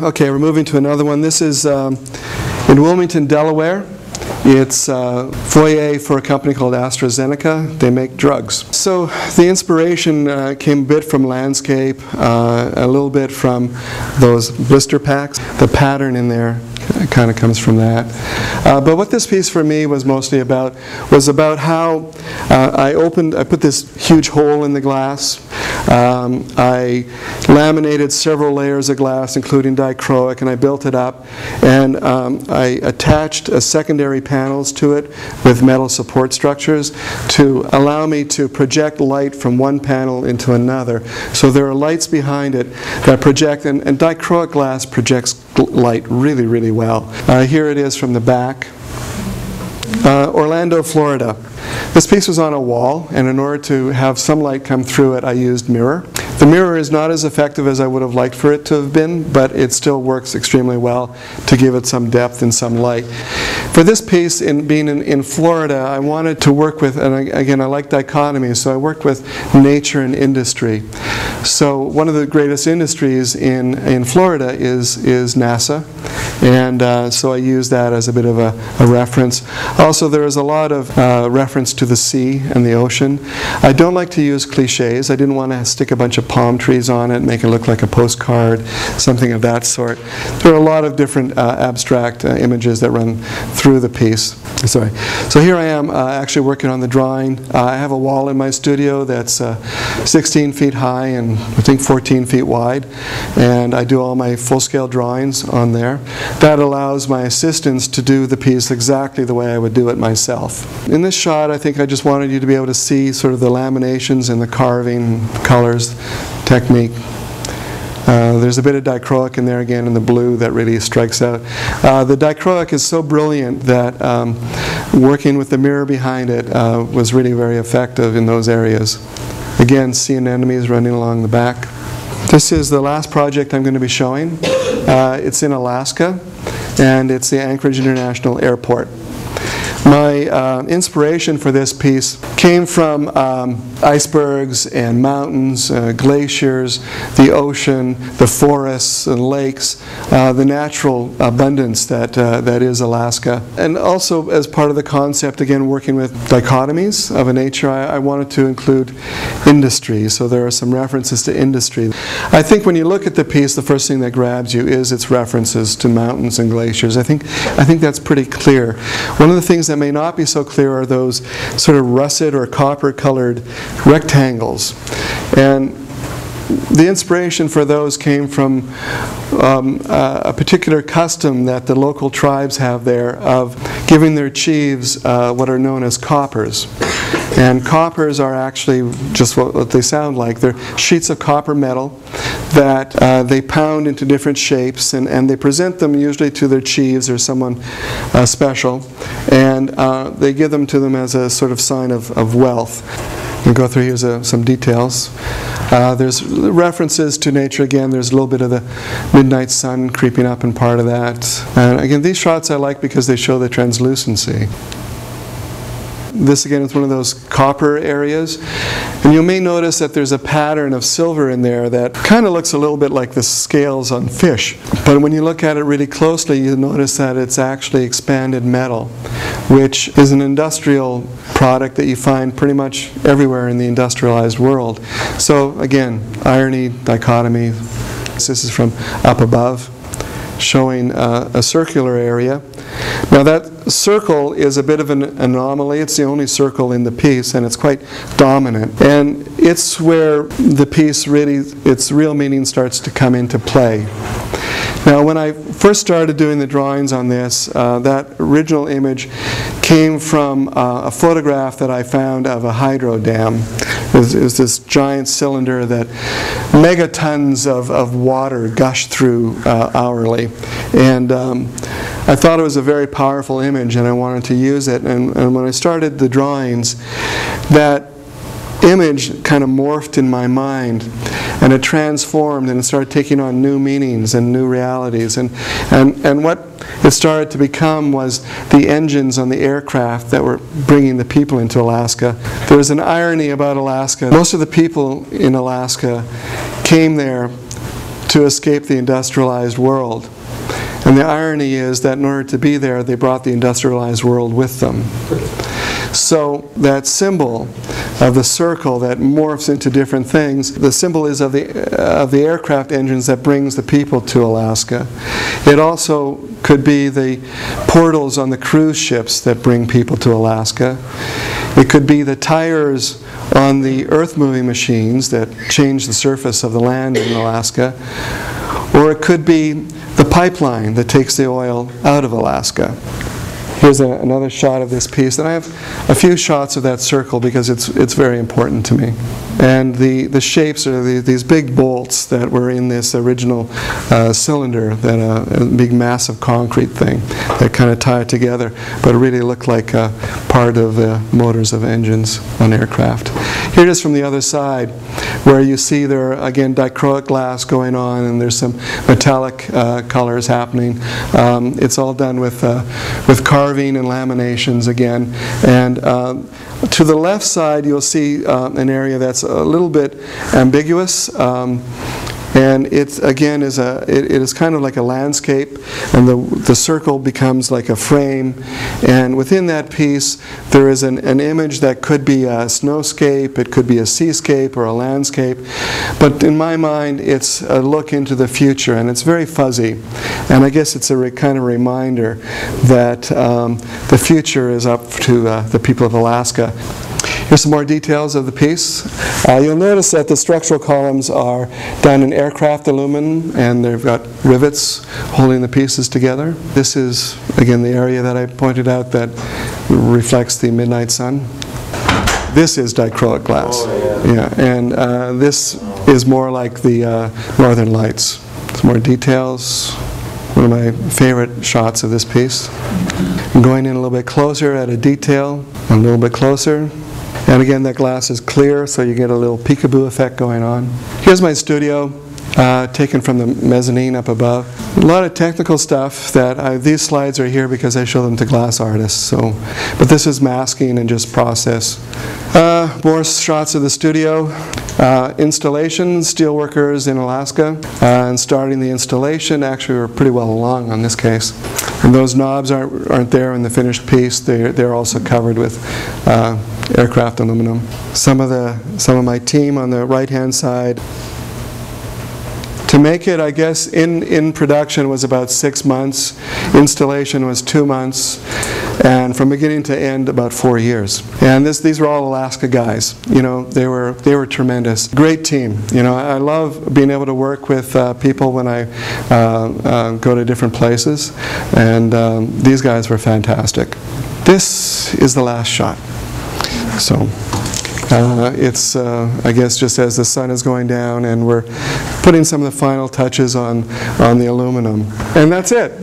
Okay, we're moving to another one. This is in Wilmington, Delaware. It's a foyer for a company called AstraZeneca. They make drugs. So the inspiration came a bit from landscape, a little bit from those blister packs. The pattern in there kind of comes from that. But what this piece for me was mostly about was about how I put this huge hole in the glass. I laminated several layers of glass, including dichroic, and I built it up. And I attached secondary panels to it with metal support structures to allow me to project light from one panel into another. So there are lights behind it that project, and dichroic glass projects light really, really well. Here it is from the back. Orlando, Florida. This piece was on a wall, and in order to have some light come through it, I used mirror. The mirror is not as effective as I would have liked for it to have been, but it still works extremely well to give it some depth and some light. For this piece, being in Florida, I wanted to work with, and again, I like dichotomies, so I worked with nature and industry. So one of the greatest industries in Florida is NASA, and so I used that as a bit of a reference. Also, there is a lot of reference to the sea and the ocean. I don't like to use cliches. I didn't want to stick a bunch of palm trees on it, make it look like a postcard, something of that sort. There are a lot of different abstract images that run through the piece. Sorry. So here I am actually working on the drawing. I have a wall in my studio that's 16 feet high and I think 14 feet wide, and I do all my full-scale drawings on there. That allows my assistants to do the piece exactly the way I would do it myself. In this shot, I think I just wanted you to be able to see sort of the laminations and the carving, colors, technique. There's a bit of dichroic in there again in the blue that really strikes out. The dichroic is so brilliant that working with the mirror behind it was really very effective in those areas. Again, sea anemones running along the back. This is the last project I'm going to be showing. It's in Alaska, and it's the Anchorage International Airport. My inspiration for this piece came from icebergs and mountains, glaciers, the ocean, the forests and lakes, the natural abundance that is Alaska. And also as part of the concept, again, working with dichotomies of a nature, I wanted to include industry. So there are some references to industry. I think when you look at the piece, the first thing that grabs you is its references to mountains and glaciers. I think that's pretty clear. One of the things that may not be so clear are those sort of russet or copper-colored rectangles. And the inspiration for those came from a particular custom that the local tribes have there of giving their chiefs what are known as coppers. And coppers are actually just what they sound like. They're sheets of copper metal that they pound into different shapes, and they present them usually to their chiefs or someone special, and they give them to them as a sort of sign of wealth. We'll go through here's some details. There's references to nature again. There's a little bit of the midnight sun creeping up in part of that. And again, these shots I like because they show the translucency. This again is one of those copper areas, and you may notice that there's a pattern of silver in there that kind of looks a little bit like the scales on fish. But when you look at it really closely, you notice that it's actually expanded metal, which is an industrial product that you find pretty much everywhere in the industrialized world. So again, irony, dichotomy. This is from up above, showing a circular area. Now that circle is a bit of an anomaly. It's the only circle in the piece, and it's quite dominant. And it's where the piece really, its real meaning starts to come into play. Now when I first started doing the drawings on this, that original image came from a photograph that I found of a hydro dam. It was this giant cylinder that megatons of water gush through hourly. And I thought it was a very powerful image, and I wanted to use it. And when I started the drawings, that image kind of morphed in my mind, and it transformed, and it started taking on new meanings and new realities. And what it started to become was the engines on the aircraft that were bringing the people into Alaska. There was an irony about Alaska. Most of the people in Alaska came there to escape the industrialized world. And the irony is that in order to be there, they brought the industrialized world with them. So that symbol of the circle that morphs into different things, the symbol is of the aircraft engines that brings the people to Alaska. It also could be the portals on the cruise ships that bring people to Alaska. It could be the tires on the earth-moving machines that change the surface of the land in Alaska. Or it could be the pipeline that takes the oil out of Alaska. Here's another shot of this piece, and I have a few shots of that circle because it's very important to me. And the shapes are these big bolts that were in this original cylinder, a big massive concrete thing that kind of tie it together, but it really looked like part of the motors of engines on aircraft. Here it is from the other side, where you see there are, again, dichroic glass going on, and there's some metallic colors happening. It's all done with carving and laminations again. And to the left side, you'll see an area that's a little bit ambiguous. And it again is it is kind of like a landscape, and the circle becomes like a frame, and within that piece there is an image that could be a snowscape, it could be a seascape or a landscape, but in my mind it's a look into the future, and it's very fuzzy, and I guess it's a kind of reminder that the future is up to the people of Alaska. Here's some more details of the piece. You'll notice that the structural columns are done in aircraft aluminum, and they've got rivets holding the pieces together. This is, again, the area that I pointed out that reflects the midnight sun. This is dichroic glass. Oh, yeah. And this is more like the Northern Lights. Some more details. One of my favorite shots of this piece. I'm going in a little bit closer at a detail, a little bit closer. And again, that glass is clear, so you get a little peekaboo effect going on. Here's my studio, taken from the mezzanine up above. A lot of technical stuff that these slides are here because I show them to glass artists. So, but this is masking and just process. More shots of the studio. Installation, steelworkers in Alaska, and starting the installation. Actually, we're pretty well along on this case. And those knobs aren't there in the finished piece. They're also covered with aircraft aluminum. Some of my team on the right-hand side. To make it, I guess, in production was about 6 months. Installation was 2 months. And from beginning to end, about 4 years. And these were all Alaska guys. You know, they were tremendous. Great team. You know, I love being able to work with people when I go to different places. And these guys were fantastic. This is the last shot. So it's, I guess, just as the sun is going down, and we're putting some of the final touches on the aluminum. And that's it.